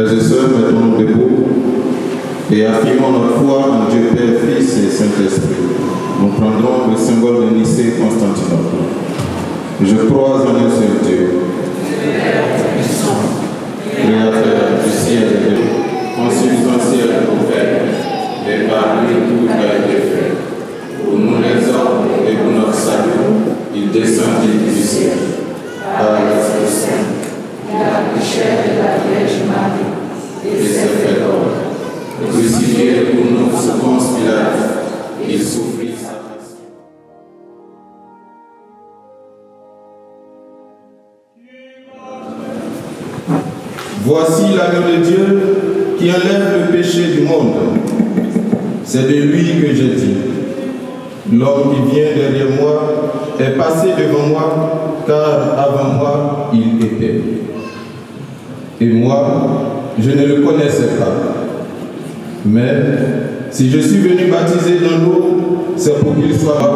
Frères et sœurs, mettons-nous debout et affirmons notre foi en Dieu Père, Fils et Saint-Esprit. Nous prendrons le symbole de Nicée Constantinople. Je crois en un seul Dieu, Créateur du ciel et de l'eau, consubstantiel au Père, et par lui tout a été fait. Pour nous les hommes et pour notre salut, il descendit du ciel. Par l'Esprit Saint, il a pris chair de la Vierge Marie, et s'est fait homme. Crucifié pour nous sous Ponce Pilate, il souffrit sa passion. Voici l'agneau de Dieu qui enlève le péché du monde. C'est de lui que j'ai dit. L'homme qui vient derrière moi est passé devant moi, car avant moi, il était. Et moi, je ne le connaissais pas. Mais si je suis venu baptiser dans l'eau, c'est pour qu'il soit là.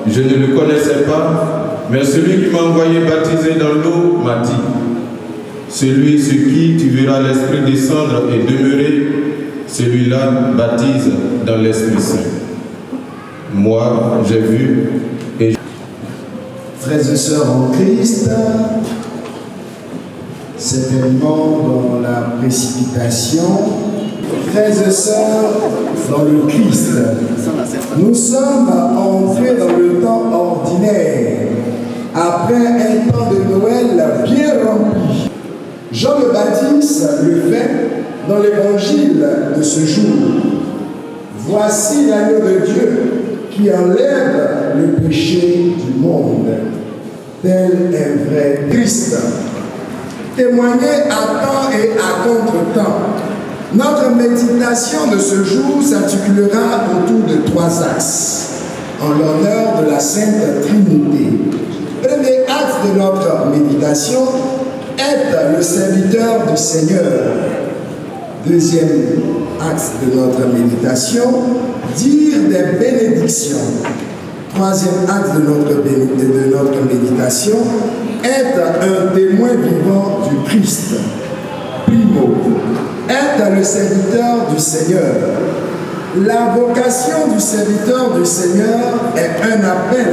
Je ne le connaissais pas, mais celui qui m'a envoyé baptiser dans l'eau m'a dit, celui sur qui tu verras l'Esprit descendre et demeurer, celui-là baptise dans l'Esprit Saint. Moi, j'ai vu et Frères et sœurs en Christ, certainement dans la précipitation, frères et sœurs dans le Christ, nous sommes entrés dans le temps ordinaire, après un temps de Noël bien rempli. Jean le Baptiste le fait dans l'évangile de ce jour. Voici l'agneau de Dieu qui enlève le péché du monde. Tel un vrai Christ. Témoigner à temps et à contre-temps. Notre méditation de ce jour s'articulera autour de 3 axes en l'honneur de la Sainte Trinité. Premier axe de notre méditation, être le serviteur du Seigneur. Deuxième axe de notre méditation, dire des bénédictions. Troisième axe de notre méditation, être un témoin vivant du Christ. Primo, être le serviteur du Seigneur. La vocation du serviteur du Seigneur est un appel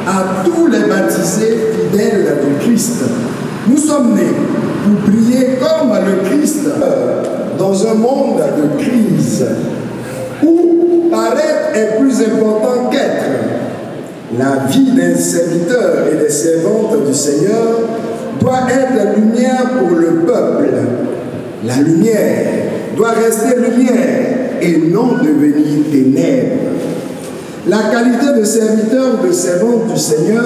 à tous les baptisés fidèles du Christ. Nous sommes nés pour prier comme le Christ dans un monde de crise où paraître est plus important qu'être. La vie d'un serviteur et des servantes du Seigneur doit être lumière pour le peuple. La lumière doit rester lumière et non devenir ténèbres. La qualité de serviteur ou de servante du Seigneur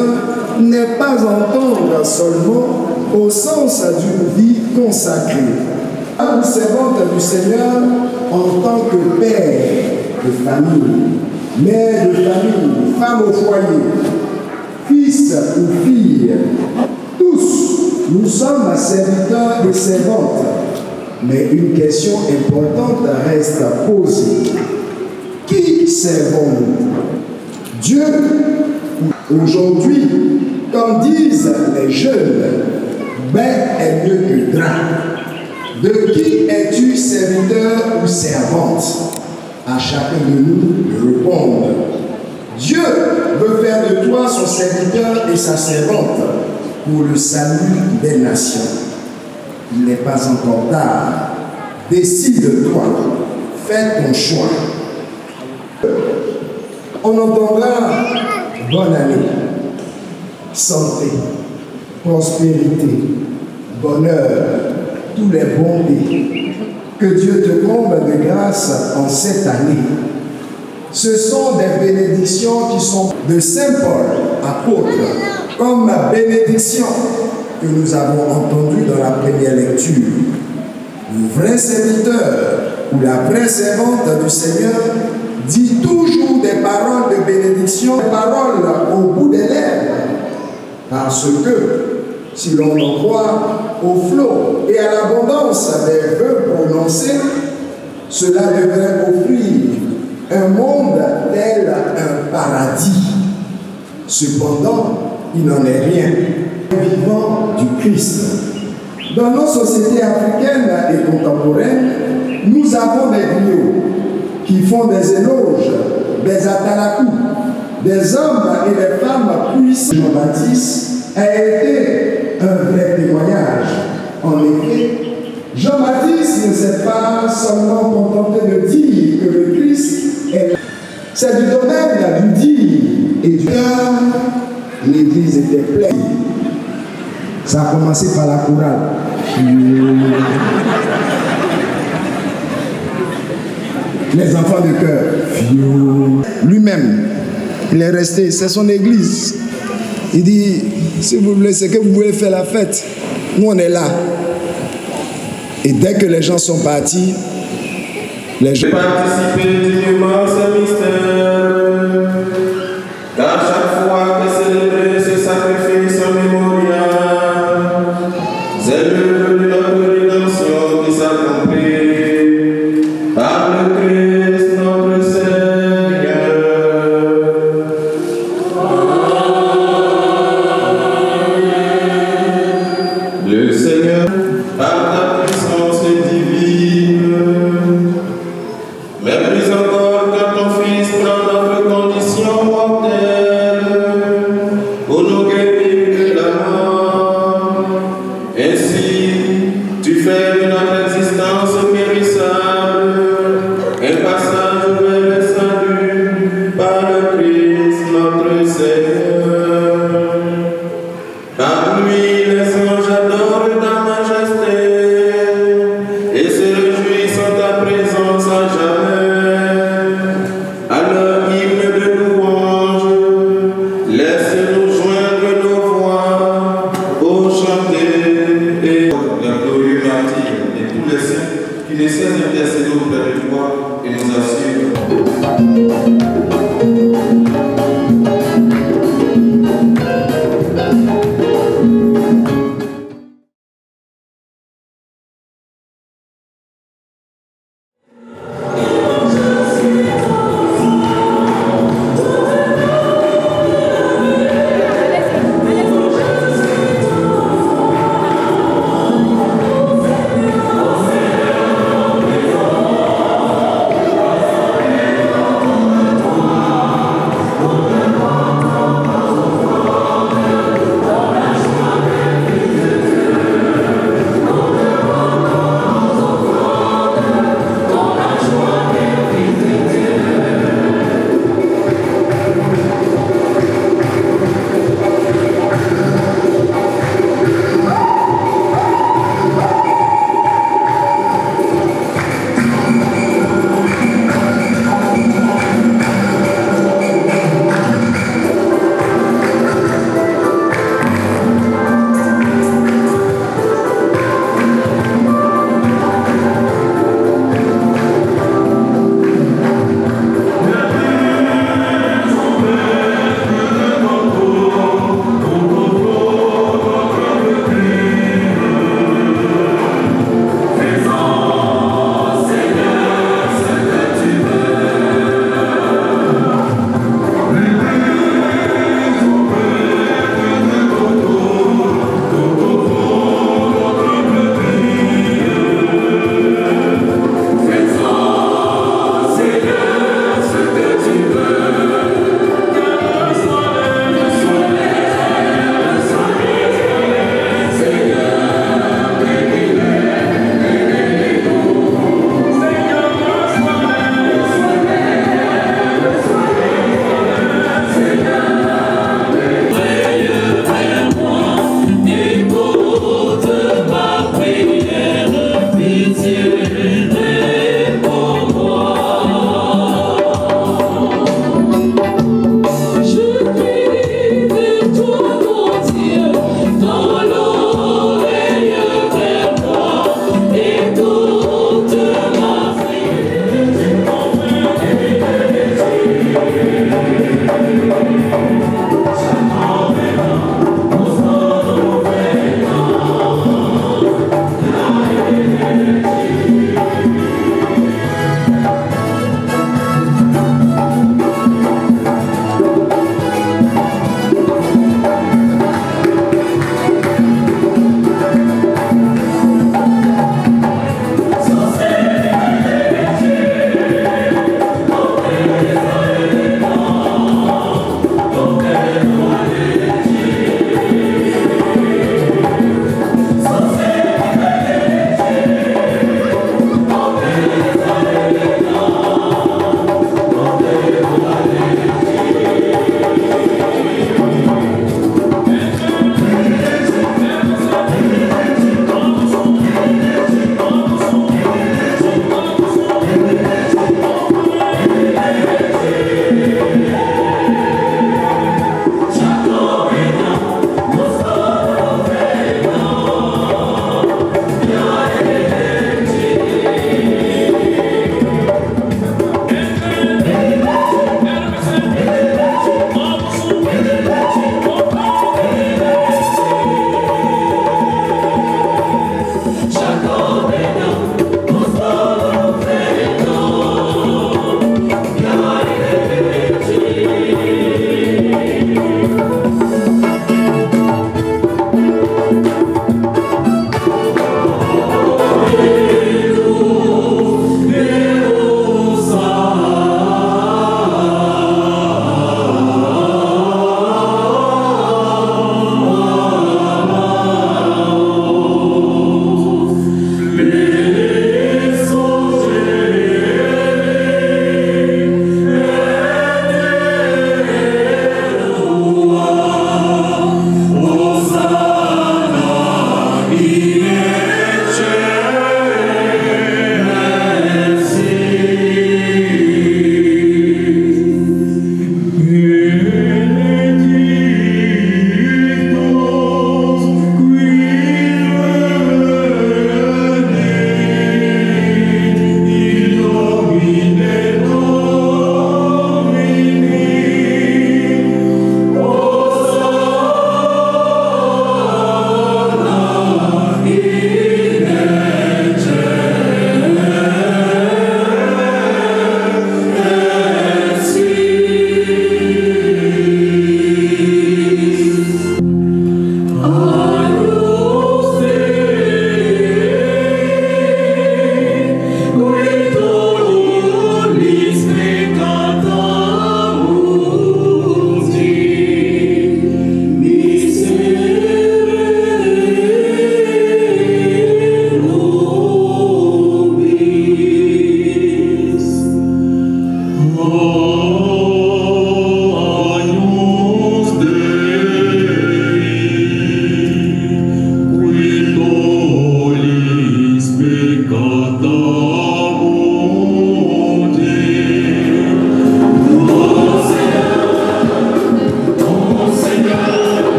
n'est pas entendre seulement au sens d'une vie consacrée. Une servante du Seigneur en tant que père de famille, mère de famille, femme au foyer, fils ou fille, tous nous sommes serviteurs et servantes. Mais une question importante reste posée. Qui servons-nous? Dieu? Aujourd'hui, comme disent les jeunes, ben est mieux que drap. De qui es-tu serviteur ou servante? À chacun de nous de répondre. Dieu veut faire de toi son serviteur et sa servante pour le salut des nations. Il n'est pas encore tard. Décide-toi. Fais ton choix. On entendra bonne année, santé, prospérité, bonheur, tous les bontés. Que Dieu te comble de grâce en cette année. Ce sont des bénédictions qui sont de Saint Paul, apôtre, comme la bénédiction que nous avons entendue dans la première lecture. Le vrai serviteur ou la vraie servante du Seigneur dit toujours des paroles de bénédiction, des paroles au bout des lèvres. Parce que, si l'on en croit au flot et à l'abondance des vœux prononcés, cela devrait offrir un monde tel un paradis. Cependant, il n'en est rien. Vivant du Christ. Dans nos sociétés africaines et contemporaines, nous avons des griots qui font des éloges, des atalakou, des hommes et des femmes puissants. Jean-Baptiste a été un vrai témoignage. En effet, Jean-Baptiste ne s'est pas seulement contenté de dire que le Christ est... C'est du domaine du dire et du cœur. L'église était pleine. Ça a commencé par la chorale. Les enfants de cœur. Lui-même, il est resté, c'est son église. Il dit, si vous voulez, c'est que vous voulez faire la fête. Nous, on est là. Et dès que les gens sont partis, les gens... Participer dignement à ce mystère, car chaque fois que célébrer ce sacrifice mémorial, c'est l'œuvre de notre rédemption qui s'accomplit par le Christ notre Seigneur. Le Seigneur, par la puissance divine, mais plus encore que ton Fils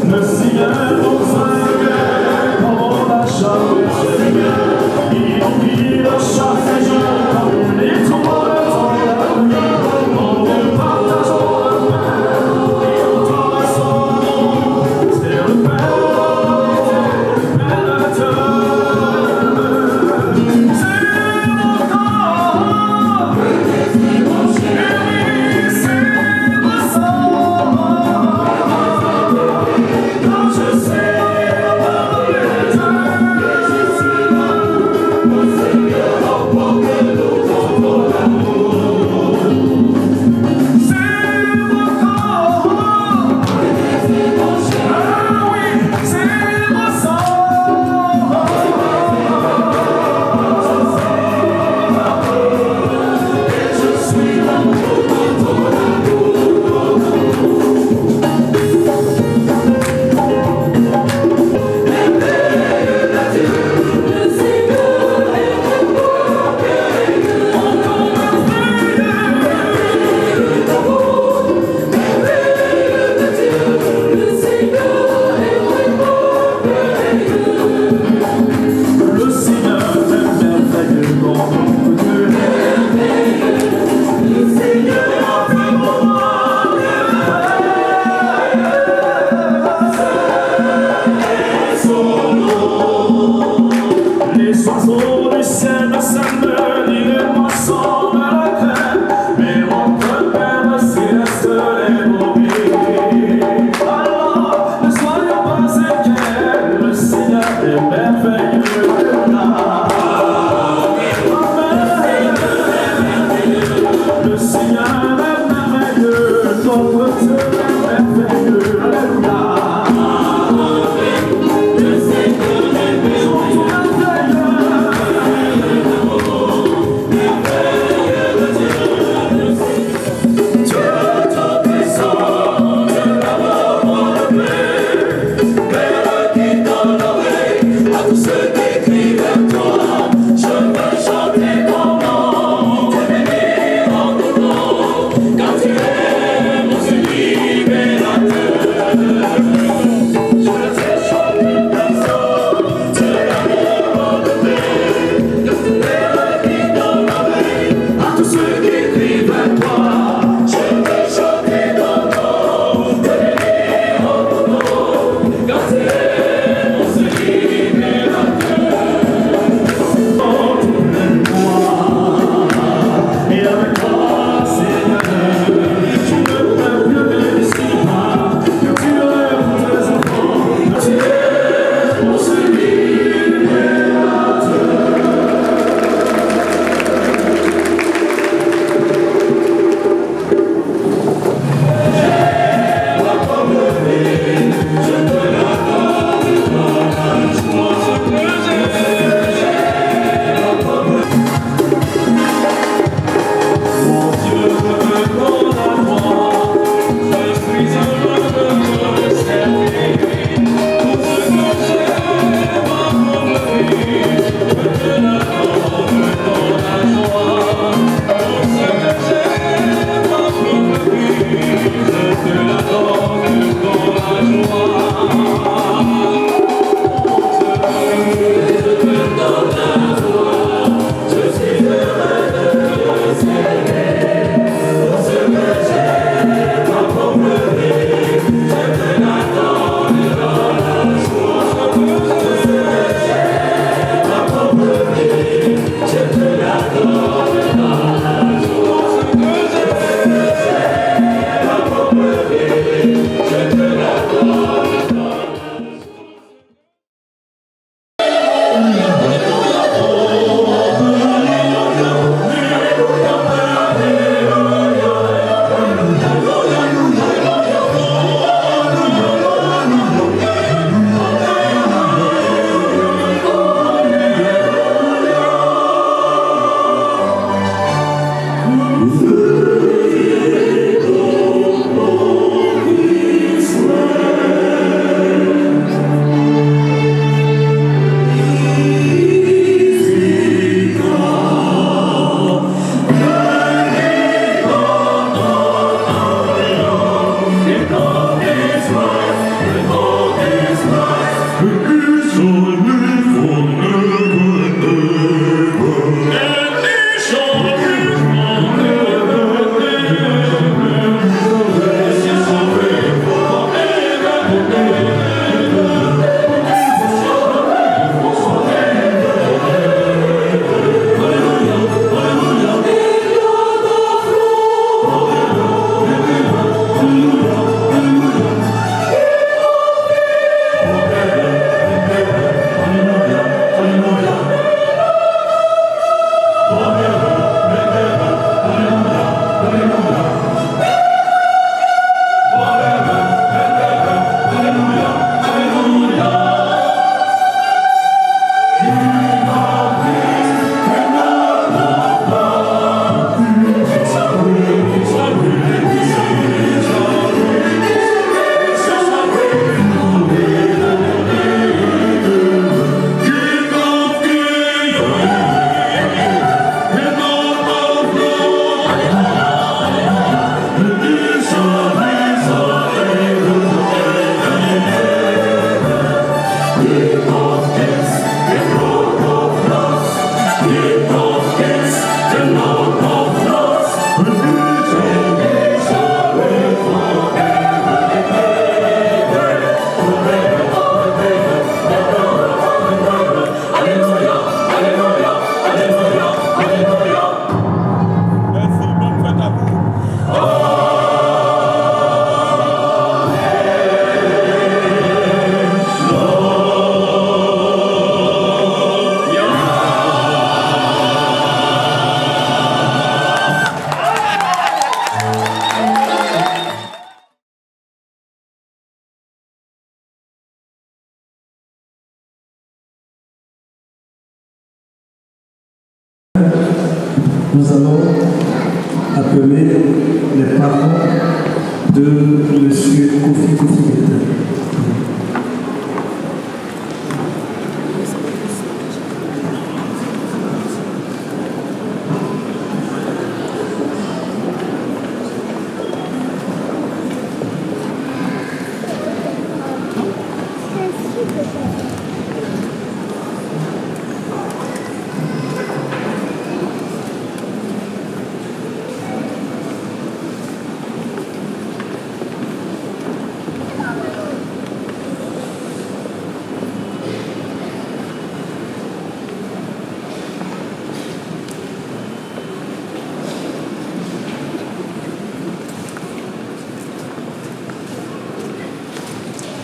Le ciel Nous allons appeler les parents de M. Kofi Kofi-Betta.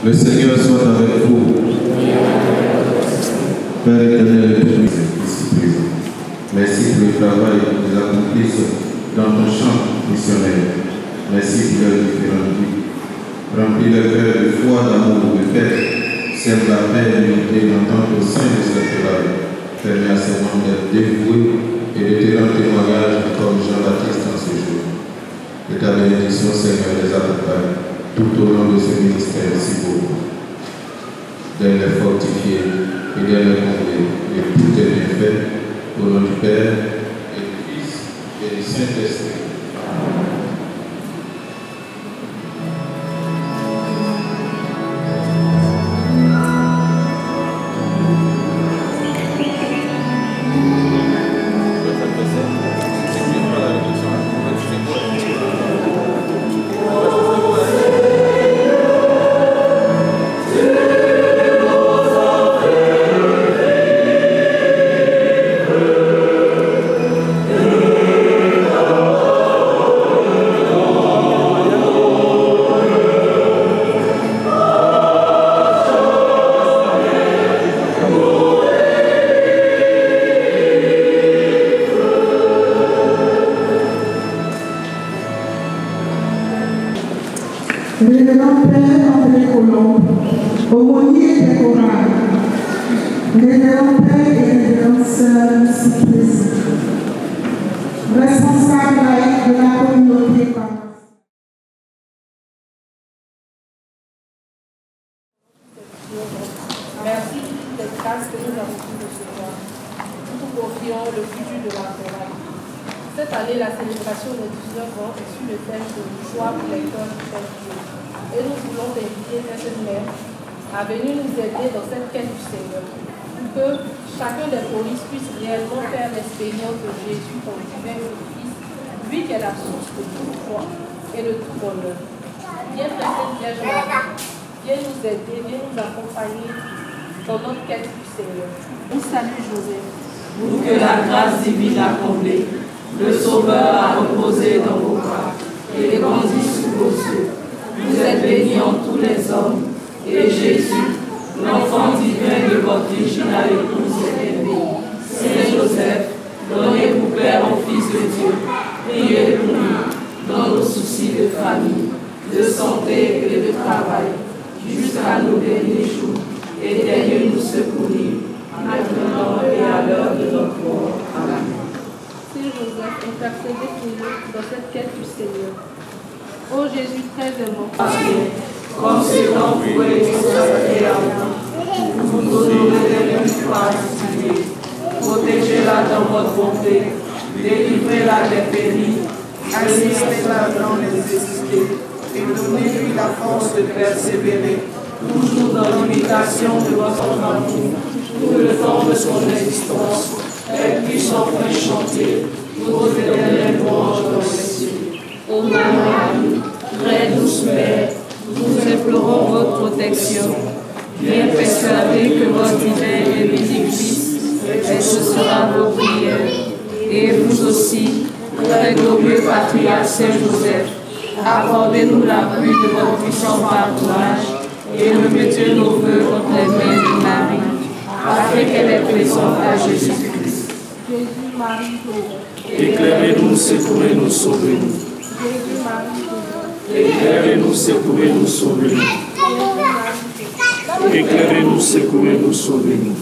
Le Seigneur soit avec vous. Père éternel et tout ici présent. Merci pour le travail que vous accomplissez dans ton champ missionnaire. Merci pour leurs différentes vies. Remplis le cœur de foi, d'amour, de paix. Sème la paix et l'unité dans ton sein de cette travail. Permets à ces membres d'être dévoués et de te rendre témoignage comme Jean-Baptiste en ce jour. Que ta bénédiction, Seigneur, les accompagne tout au long de ce ministère si beau, de les fortifier et de les combler de tous tes bienfaits, au nom du Père et du Fils et du Saint-Esprit. Révérend Père André Colomb, aumônier des chorales, révérend Père et révérend Sœur Cyprès, responsable laïque de la communauté paroissiale. Merci pour toutes les grâces que nous avons pu recevoir. Nous vous confions le futur de la chorale. Cette année, la célébration des 19 ans est sur le thème de joie pour les cœurs du Père-Dieu. Et nous voulons inviter cette mère à venir nous aider dans cette quête du Seigneur, pour que chacun des polices puisse réellement faire l'expérience de Jésus comme divin Fils, lui qui est la source de toute foi et de tout bonheur. Viens faire cette Vierge Marie, viens nous aider, viens nous accompagner dans notre quête du Seigneur. Nous salue Joseph. Vous que la grâce divine a comblé, le Sauveur a reposé dans vos bras et grandi sous vos yeux. Vous êtes bénie en tous les hommes, et Jésus, l'enfant divin de votre originale épouse, est béni. Saint Joseph, donnez-vous Père au Fils de Dieu, priez pour nous dans nos soucis de famille, de santé et de travail, jusqu'à nos derniers jours, et daignez nous secourir, maintenant et à l'heure de notre mort. Amen. Saint Joseph, intercédez pour nous dans cette quête du Seigneur. Ô Jésus très aimant, comme c'est dans vous et à vous, vous nous honorez les particuliers. Protégez-la dans votre bonté, délivrez-la des péris, assistez-la dans les nécessités, et donnez-lui la force de persévérer, toujours dans l'imitation de votre amour, tout le temps de son existence, elle puisse enfin chanter vos éternelles louanges dans les cieux. Ô Marie, très douce Mère, nous implorons votre protection, bien persuadés que votre divin et bénéfique Fils exaucera vos prières. Et vous aussi, très glorieux patriarche Saint-Joseph, accordez-nous l'appui de votre puissant partage et remettez nos vœux contre les mains de Marie, afin qu'elle est présente à Jésus-Christ. Jésus, Marie, Jésus. Éclairez-nous, secourez-nous, sauvez-nous. Jésus, Marie, Jésus. Éclairez-nous, secourez-nous, sauvez-nous. Éclairez-nous, secourez-nous, sauvez-nous.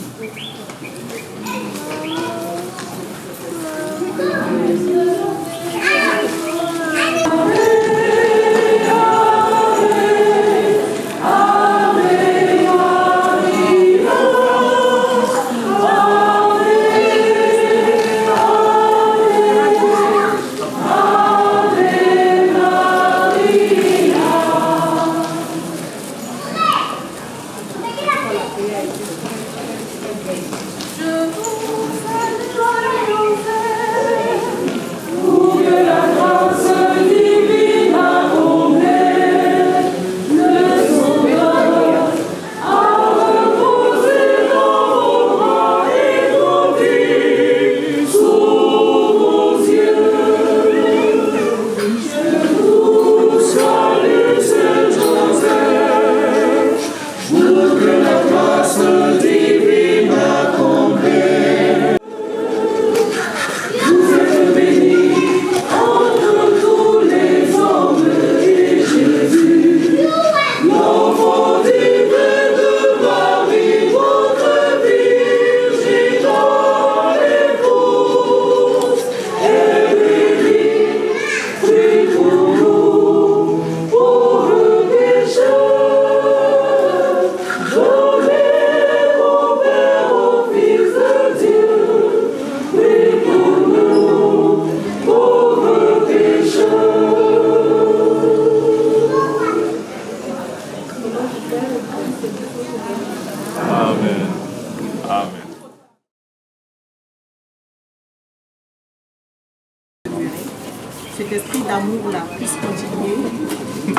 cet esprit d'amour-là puisse continuer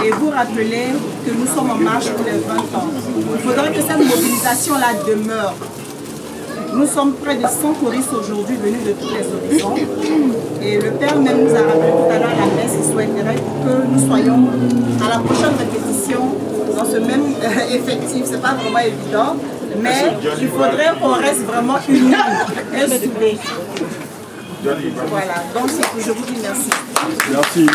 et vous rappeler que nous sommes en marche pour les 20 ans. Il faudrait que cette mobilisation-là demeure. Nous sommes près de 100 choristes aujourd'hui venus de tous les horizons et le Père même nous a rappelé tout à l'heure la messe. Il souhaiterait que nous soyons à la prochaine répétition dans ce même effectif. Ce n'est pas vraiment évident, mais il faudrait qu'on reste vraiment unis et soudés. Voilà, donc c'est tout. Je vous dis merci. Merci.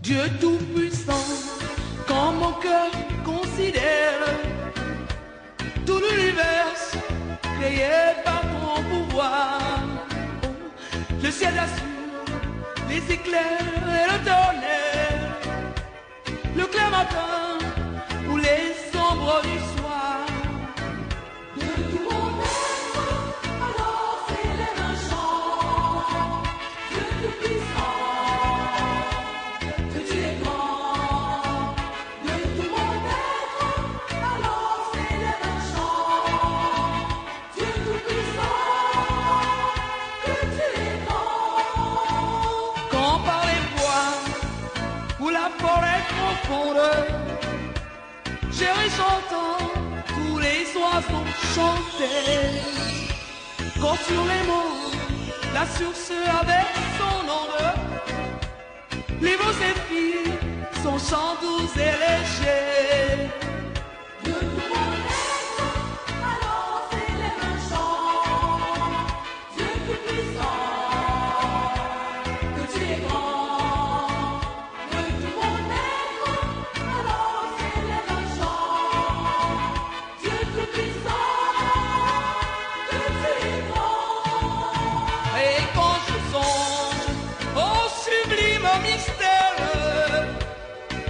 Dieu Tout-Puissant, quand mon cœur considère tout l'univers créé par ton pouvoir, le ciel assure, les éclairs et le tonnerre, le clair matin ou les sombres du soir. De tout mon être, alors s'élève un chant, Dieu Tout-Puissant. Chérie chantant, tous les oiseaux chantaient. Quand sur les monts, la source avec son mon chant doux et léger. De tout mon être, alors s'élève un chant. Dieu tout-puissant, que tu es grand. De tout mon être, alors s'élève un chant. Dieu tout-puissant, que tu es grand. Et quand je songe au sublime mystère,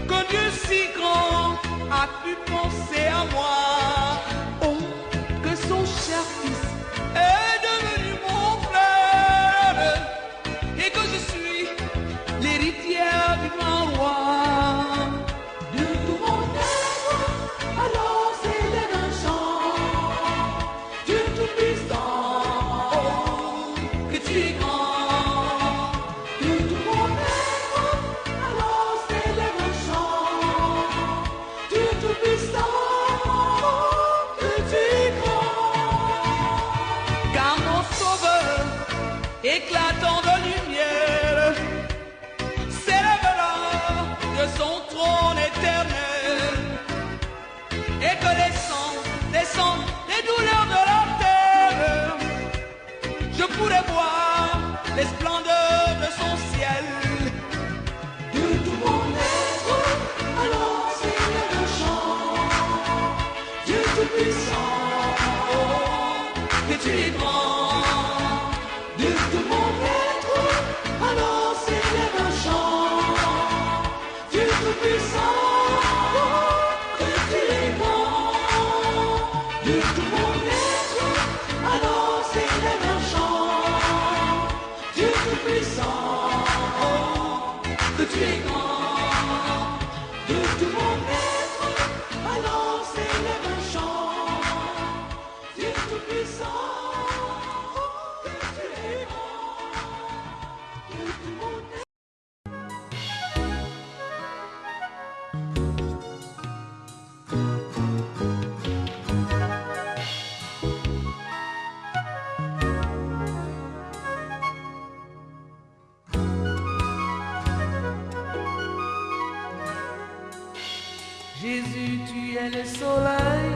que Dieu si grand a pu penser à moi. Oh, que son cher fils est devenu mon frère, et que je suis l'héritière du grand roi. De tout mon être, alors s'élève un chant. Dieu tout-puissant, Oh, que tu es grand. de tout mon être, alors s'élève un chant. Dieu tout-puissant, que tu es grand. Car mon sauveur, éclatant de lumière, s'élève là de son trône éternel, et que descendent les douleurs de la terre. Je pourrais voir les splendeurs de son ciel. De tout mon être, alors s'élève un chant. Dieu tout-puissant, Que tu es grand. de tout mon être, alors s'élève un chant. Dieu tout-puissant, que tu es grand. De tout mon être, alors s'élève un chant. Dieu tout-puissant, Que tu es grand. de tout mon être, alors s'élève un chant. Dieu tout-puissant, que tu es grand. De tout mon être. Jésus, tu es le soleil,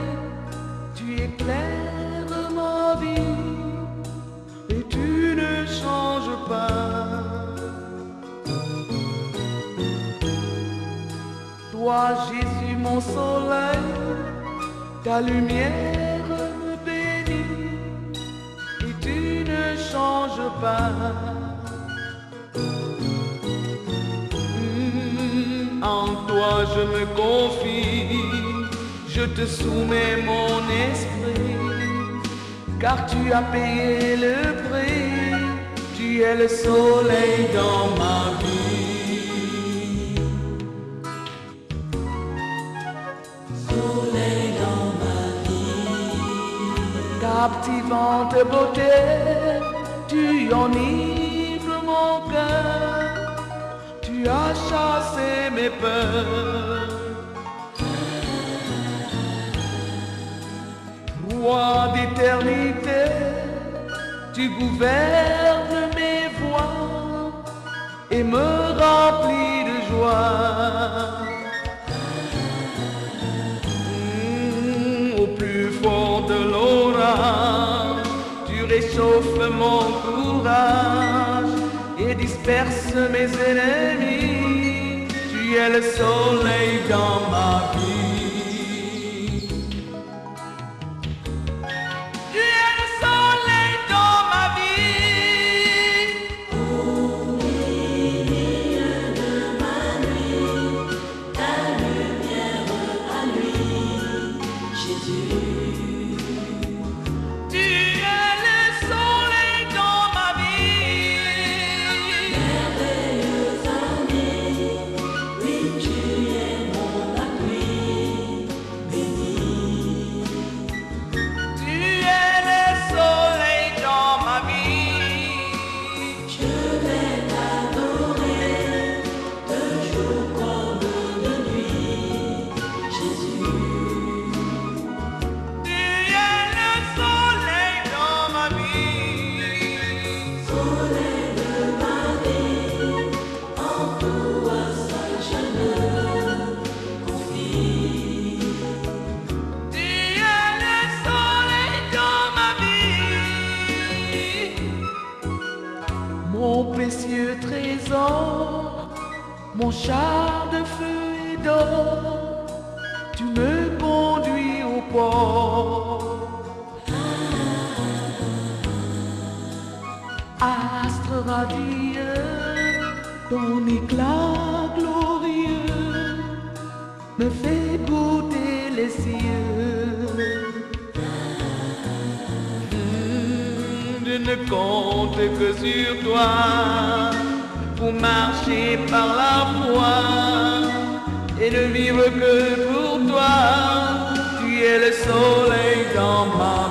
tu éclaires ma vie, et tu ne changes pas. Toi, Jésus, mon soleil, ta lumière me bénit, et tu ne changes pas. En toi je me confie, je te soumets mon esprit, car tu as payé le prix, tu es le soleil dans ma vie. Soleil dans ma vie, Captivante beauté, tu enivres mon cœur, tu as chassé mes peurs. Roi d'éternité, tu gouvernes mes voies et me remplis de joie. Au plus fort de l'orage, tu réchauffes mon courage et disperse mes ennemis. Tu es le soleil dans ma vie. Tu es le soleil dans ma vie. au milieu de ma nuit, ta lumière à lui, Jésus. Tu es le soleil dans ma vie. Merveilleux ami, oui, tu es mon appui. mon char de feu et d'or, tu me conduis au port. Astre radieux, ton éclat glorieux me fait goûter les cieux. Je ne compte que sur toi pour marcher par la foi et ne vivre que pour toi. Tu es le soleil dans ma